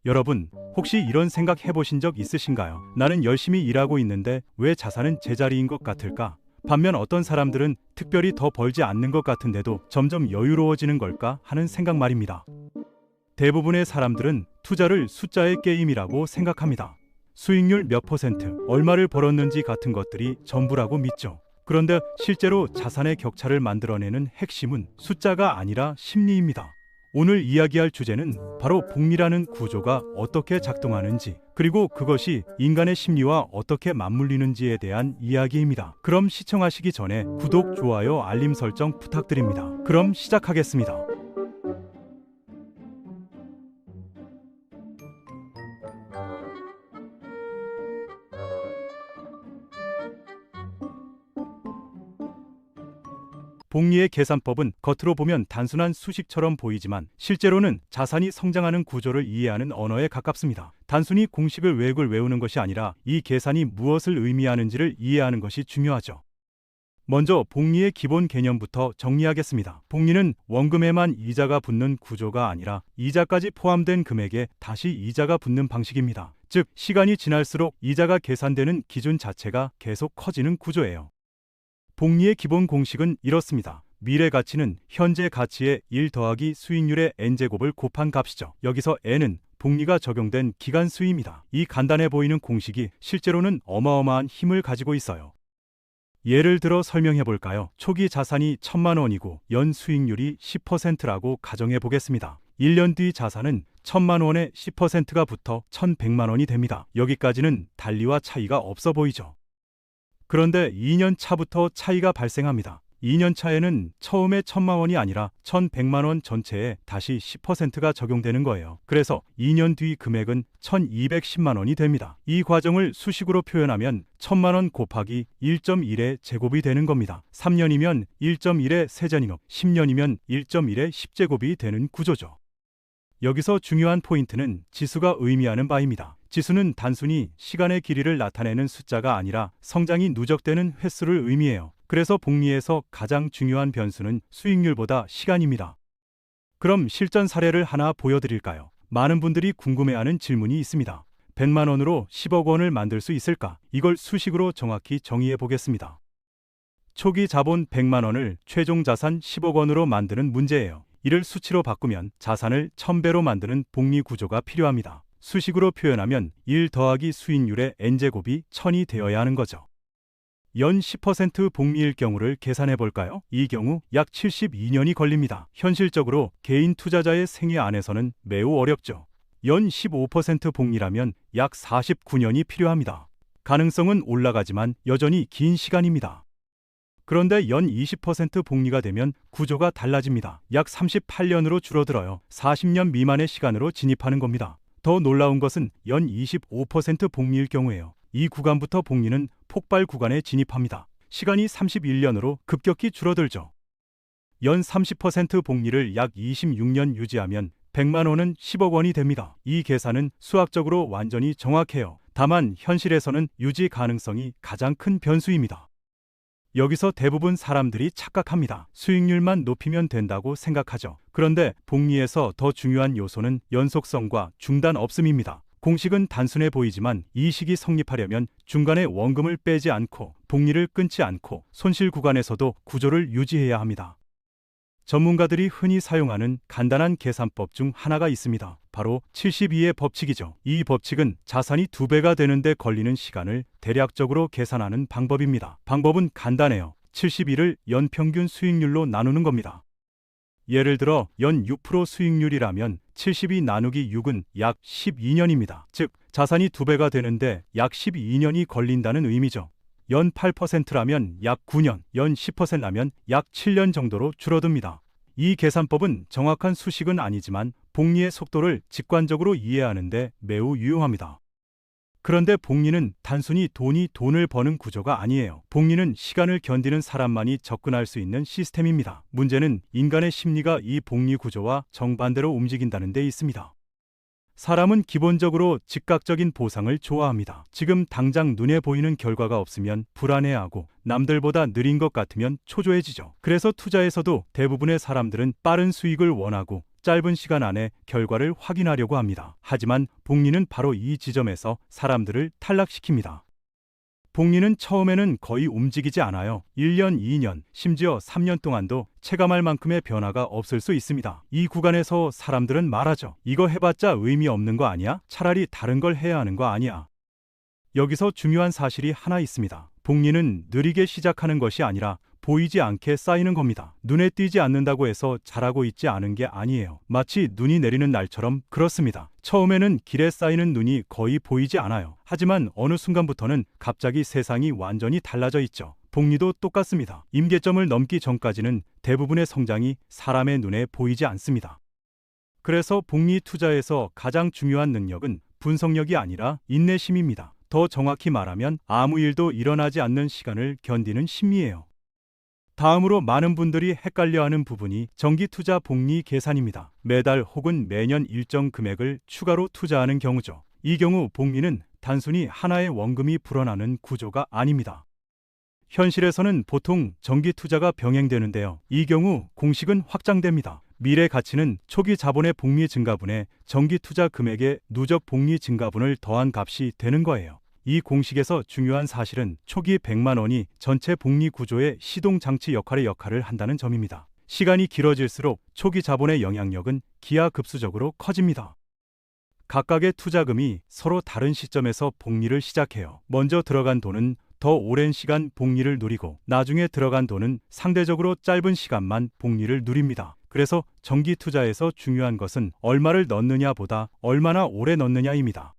여러분, 혹시 이런 생각 해보신 적 있으신가요? 나는 열심히 일하고 있는데 왜 자산은 제자리인 것 같을까? 반면 어떤 사람들은 특별히 더 벌지 않는 것 같은데도 점점 여유로워지는 걸까 하는 생각 말입니다. 대부분의 사람들은 투자를 숫자의 게임이라고 생각합니다. 수익률 몇 퍼센트, 얼마를 벌었는지 같은 것들이 전부라고 믿죠. 그런데 실제로 자산의 격차를 만들어내는 핵심은 숫자가 아니라 심리입니다. 오늘 이야기할 주제는 바로 복리라는 구조가 어떻게 작동하는지, 그리고 그것이 인간의 심리와 어떻게 맞물리는지에 대한 이야기입니다. 그럼 시청하시기 전에 구독, 좋아요, 알림 설정 부탁드립니다. 그럼 시작하겠습니다. 복리의 계산법은 겉으로 보면 단순한 수식처럼 보이지만 실제로는 자산이 성장하는 구조를 이해하는 언어에 가깝습니다. 단순히 공식을 외우는 것이 아니라 이 계산이 무엇을 의미하는지를 이해하는 것이 중요하죠. 먼저 복리의 기본 개념부터 정리하겠습니다. 복리는 원금에만 이자가 붙는 구조가 아니라 이자까지 포함된 금액에 다시 이자가 붙는 방식입니다. 즉, 시간이 지날수록 이자가 계산되는 기준 자체가 계속 커지는 구조예요. 복리의 기본 공식은 이렇습니다. 미래 가치는 현재 가치의 1 더하기 수익률의 n제곱을 곱한 값이죠. 여기서 n은 복리가 적용된 기간 수입니다. 이 간단해 보이는 공식이 실제로는 어마어마한 힘을 가지고 있어요. 예를 들어 설명해 볼까요? 초기 자산이 1,000만 원이고 연 수익률이 10%라고 가정해 보겠습니다. 1년 뒤 자산은 1,000만 원에 10%가 붙어 1,100만 원이 됩니다. 여기까지는 달리와 차이가 없어 보이죠. 그런데 2년 차부터 차이가 발생합니다. 2년 차에는 처음에 1,000만 원이 아니라 1,100만 원 전체에 다시 10%가 적용되는 거예요. 그래서 2년 뒤 금액은 1,210만 원이 됩니다. 이 과정을 수식으로 표현하면 1,000만 원 곱하기 1.1의 제곱이 되는 겁니다. 3년이면 1.1의 세제곱, 10년이면 1.1의 10제곱이 되는 구조죠. 여기서 중요한 포인트는 지수가 의미하는 바입니다. 지수는 단순히 시간의 길이를 나타내는 숫자가 아니라 성장이 누적되는 횟수를 의미해요. 그래서 복리에서 가장 중요한 변수는 수익률보다 시간입니다. 그럼 실전 사례를 하나 보여드릴까요? 많은 분들이 궁금해하는 질문이 있습니다. 100만 원으로 10억 원을 만들 수 있을까? 이걸 수식으로 정확히 정의해 보겠습니다. 초기 자본 100만 원을 최종 자산 10억 원으로 만드는 문제예요. 이를 수치로 바꾸면 자산을 1000배로 만드는 복리 구조가 필요합니다. 수식으로 표현하면 1 더하기 수익률의 n제곱이 1000이 되어야 하는 거죠. 연 10% 복리일 경우를 계산해 볼까요? 이 경우 약 72년이 걸립니다. 현실적으로 개인 투자자의 생애 안에서는 매우 어렵죠. 연 15% 복리라면 약 49년이 필요합니다. 가능성은 올라가지만 여전히 긴 시간입니다. 그런데 연 20% 복리가 되면 구조가 달라집니다. 약 38년으로 줄어들어요. 40년 미만의 시간으로 진입하는 겁니다. 더 놀라운 것은 연 25% 복리일 경우예요. 이 구간부터 복리는 폭발 구간에 진입합니다. 시간이 31년으로 급격히 줄어들죠. 연 30% 복리를 약 26년 유지하면 100만 원은 10억 원이 됩니다. 이 계산은 수학적으로 완전히 정확해요. 다만 현실에서는 유지 가능성이 가장 큰 변수입니다. 여기서 대부분 사람들이 착각합니다. 수익률만 높이면 된다고 생각하죠. 그런데 복리에서 더 중요한 요소는 연속성과 중단 없음입니다. 공식은 단순해 보이지만 이 식이 성립하려면 중간에 원금을 빼지 않고 복리를 끊지 않고 손실 구간에서도 구조를 유지해야 합니다. 전문가들이 흔히 사용하는 간단한 계산법 중 하나가 있습니다. 바로 72의 법칙이죠. 이 법칙은 자산이 2배가 되는데 걸리는 시간을 대략적으로 계산하는 방법입니다. 방법은 간단해요. 72를 연평균 수익률로 나누는 겁니다. 예를 들어 연 6% 수익률이라면 72 나누기 6은 약 12년입니다. 즉 자산이 2배가 되는데 약 12년이 걸린다는 의미죠. 연 8%라면 약 9년, 연 10%라면 약 7년 정도로 줄어듭니다. 이 계산법은 정확한 수식은 아니지만 복리의 속도를 직관적으로 이해하는데 매우 유용합니다. 그런데 복리는 단순히 돈을 버는 구조가 아니에요. 복리는 시간을 견디는 사람만이 접근할 수 있는 시스템입니다. 문제는 인간의 심리가 이 복리 구조와 정반대로 움직인다는 데 있습니다. 사람은 기본적으로 즉각적인 보상을 좋아합니다. 지금 당장 눈에 보이는 결과가 없으면 불안해하고 남들보다 느린 것 같으면 초조해지죠. 그래서 투자에서도 대부분의 사람들은 빠른 수익을 원하고 짧은 시간 안에 결과를 확인하려고 합니다. 하지만 복리는 바로 이 지점에서 사람들을 탈락시킵니다. 복리는 처음에는 거의 움직이지 않아요. 1년, 2년, 심지어 3년 동안도 체감할 만큼의 변화가 없을 수 있습니다. 이 구간에서 사람들은 말하죠. 이거 해봤자 의미 없는 거 아니야? 차라리 다른 걸 해야 하는 거 아니야? 여기서 중요한 사실이 하나 있습니다. 복리는 느리게 시작하는 것이 아니라 보이지 않게 쌓이는 겁니다. 눈에 띄지 않는다고 해서 잘하고 있지 않은 게 아니에요. 마치 눈이 내리는 날처럼 그렇습니다. 처음에는 길에 쌓이는 눈이 거의 보이지 않아요. 하지만 어느 순간부터는 갑자기 세상이 완전히 달라져 있죠. 복리도 똑같습니다. 임계점을 넘기 전까지는 대부분의 성장이 사람의 눈에 보이지 않습니다. 그래서 복리 투자에서 가장 중요한 능력은 분석력이 아니라 인내심입니다. 더 정확히 말하면 아무 일도 일어나지 않는 시간을 견디는 심리예요. 다음으로 많은 분들이 헷갈려하는 부분이 정기투자 복리 계산입니다. 매달 혹은 매년 일정 금액을 추가로 투자하는 경우죠. 이 경우 복리는 단순히 하나의 원금이 불어나는 구조가 아닙니다. 현실에서는 보통 정기투자가 병행되는데요. 이 경우 공식은 확장됩니다. 미래 가치는 초기 자본의 복리 증가분에 정기투자 금액의 누적 복리 증가분을 더한 값이 되는 거예요. 이 공식에서 중요한 사실은 초기 100만 원이 전체 복리 구조의 시동장치 역할을 한다는 점입니다. 시간이 길어질수록 초기 자본의 영향력은 기하급수적으로 커집니다. 각각의 투자금이 서로 다른 시점에서 복리를 시작해요. 먼저 들어간 돈은 더 오랜 시간 복리를 누리고 나중에 들어간 돈은 상대적으로 짧은 시간만 복리를 누립니다. 그래서 정기 투자에서 중요한 것은 얼마를 넣느냐보다 얼마나 오래 넣느냐입니다.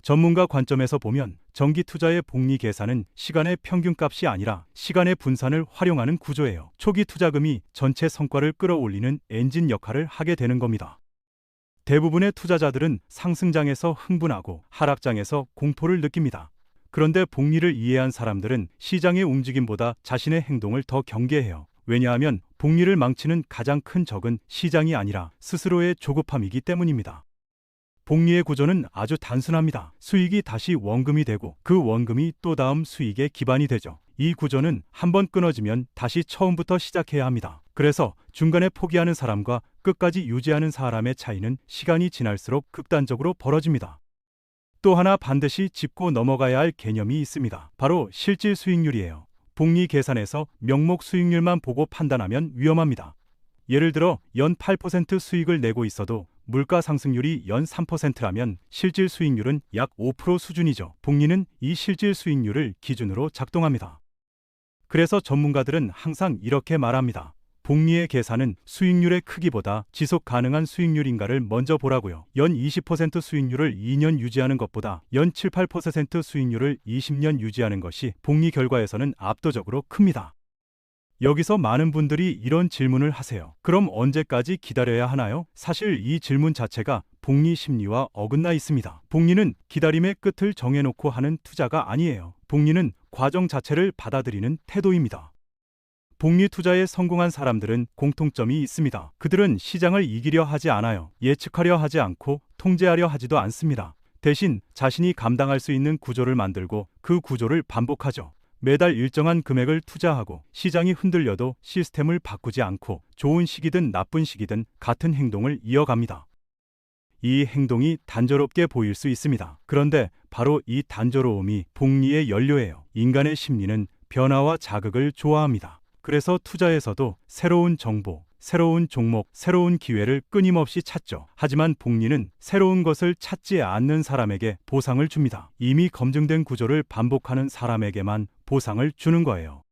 전문가 관점에서 보면 정기 투자의 복리 계산은 시간의 평균값이 아니라 시간의 분산을 활용하는 구조예요. 초기 투자금이 전체 성과를 끌어올리는 엔진 역할을 하게 되는 겁니다. 대부분의 투자자들은 상승장에서 흥분하고 하락장에서 공포를 느낍니다. 그런데 복리를 이해한 사람들은 시장의 움직임보다 자신의 행동을 더 경계해요. 왜냐하면 복리를 망치는 가장 큰 적은 시장이 아니라 스스로의 조급함이기 때문입니다. 복리의 구조는 아주 단순합니다. 수익이 다시 원금이 되고 그 원금이 또 다음 수익의 기반이 되죠. 이 구조는 한번 끊어지면 다시 처음부터 시작해야 합니다. 그래서 중간에 포기하는 사람과 끝까지 유지하는 사람의 차이는 시간이 지날수록 극단적으로 벌어집니다. 또 하나 반드시 짚고 넘어가야 할 개념이 있습니다. 바로 실질 수익률이에요. 복리 계산에서 명목 수익률만 보고 판단하면 위험합니다. 예를 들어 연 8% 수익을 내고 있어도 물가 상승률이 연 3%라면 실질 수익률은 약 5% 수준이죠. 복리는 이 실질 수익률을 기준으로 작동합니다. 그래서 전문가들은 항상 이렇게 말합니다. 복리의 계산은 수익률의 크기보다 지속 가능한 수익률인가를 먼저 보라고요. 연 20% 수익률을 2년 유지하는 것보다 연 7, 8% 수익률을 20년 유지하는 것이 복리 결과에서는 압도적으로 큽니다. 여기서 많은 분들이 이런 질문을 하세요. 그럼 언제까지 기다려야 하나요? 사실 이 질문 자체가 복리 심리와 어긋나 있습니다. 복리는 기다림의 끝을 정해놓고 하는 투자가 아니에요. 복리는 과정 자체를 받아들이는 태도입니다. 복리 투자에 성공한 사람들은 공통점이 있습니다. 그들은 시장을 이기려 하지 않아요. 예측하려 하지 않고 통제하려 하지도 않습니다. 대신 자신이 감당할 수 있는 구조를 만들고 그 구조를 반복하죠. 매달 일정한 금액을 투자하고 시장이 흔들려도 시스템을 바꾸지 않고 좋은 시기든 나쁜 시기든 같은 행동을 이어갑니다. 이 행동이 단조롭게 보일 수 있습니다. 그런데 바로 이 단조로움이 복리의 연료예요. 인간의 심리는 변화와 자극을 좋아합니다. 그래서 투자에서도 새로운 정보, 새로운 종목, 새로운 기회를 끊임없이 찾죠. 하지만 복리는 새로운 것을 찾지 않는 사람에게 보상을 줍니다. 이미 검증된 구조를 반복하는 사람에게만 보상을 주는 거예요.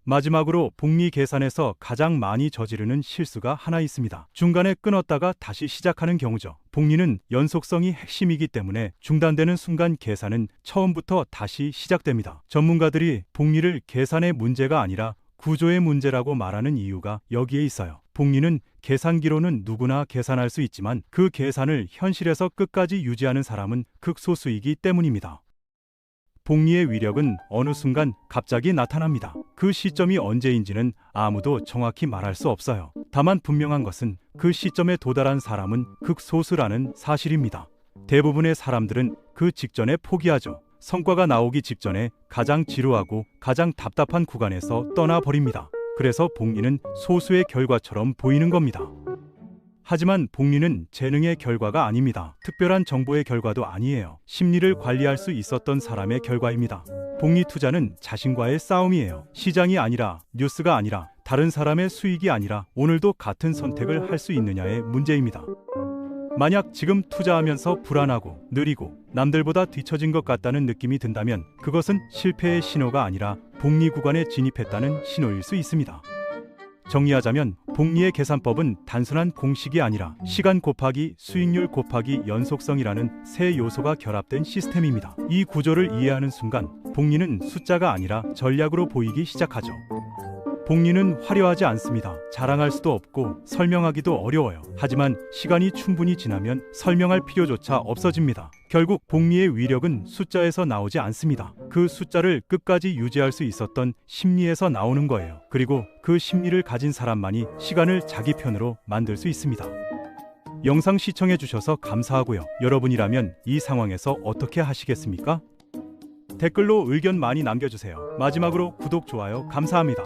마지막으로 복리 계산에서 가장 많이 저지르는 실수가 하나 있습니다. 중간에 끊었다가 다시 시작하는 경우죠. 복리는 연속성이 핵심이기 때문에 중단되는 순간 계산은 처음부터 다시 시작됩니다. 전문가들이 복리를 계산의 문제가 아니라 구조의 문제라고 말하는 이유가 여기에 있어요. 복리는 계산기로는 누구나 계산할 수 있지만 그 계산을 현실에서 끝까지 유지하는 사람은 극소수이기 때문입니다. 복리의 위력은 어느 순간 갑자기 나타납니다. 그 시점이 언제인지는 아무도 정확히 말할 수 없어요. 다만 분명한 것은 그 시점에 도달한 사람은 극소수라는 사실입니다. 대부분의 사람들은 그 직전에 포기하죠. 성과가 나오기 직전에 가장 지루하고 가장 답답한 구간에서 떠나버립니다. 그래서 복리는 소수의 결과처럼 보이는 겁니다. 하지만 복리는 재능의 결과가 아닙니다. 특별한 정보의 결과도 아니에요. 심리를 관리할 수 있었던 사람의 결과입니다. 복리 투자는 자신과의 싸움이에요. 시장이 아니라, 뉴스가 아니라, 다른 사람의 수익이 아니라 오늘도 같은 선택을 할 수 있느냐의 문제입니다. 만약 지금 투자하면서 불안하고 느리고 남들보다 뒤처진 것 같다는 느낌이 든다면 그것은 실패의 신호가 아니라 복리 구간에 진입했다는 신호일 수 있습니다. 정리하자면 복리의 계산법은 단순한 공식이 아니라 시간 곱하기 수익률 곱하기 연속성이라는 세 요소가 결합된 시스템입니다. 이 구조를 이해하는 순간 복리는 숫자가 아니라 전략으로 보이기 시작하죠. 복리는 화려하지 않습니다. 자랑할 수도 없고 설명하기도 어려워요. 하지만 시간이 충분히 지나면 설명할 필요조차 없어집니다. 결국 복리의 위력은 숫자에서 나오지 않습니다. 그 숫자를 끝까지 유지할 수 있었던 심리에서 나오는 거예요. 그리고 그 심리를 가진 사람만이 시간을 자기 편으로 만들 수 있습니다. 영상 시청해 주셔서 감사하고요. 여러분이라면 이 상황에서 어떻게 하시겠습니까? 댓글로 의견 많이 남겨주세요. 마지막으로 구독, 좋아요 감사합니다.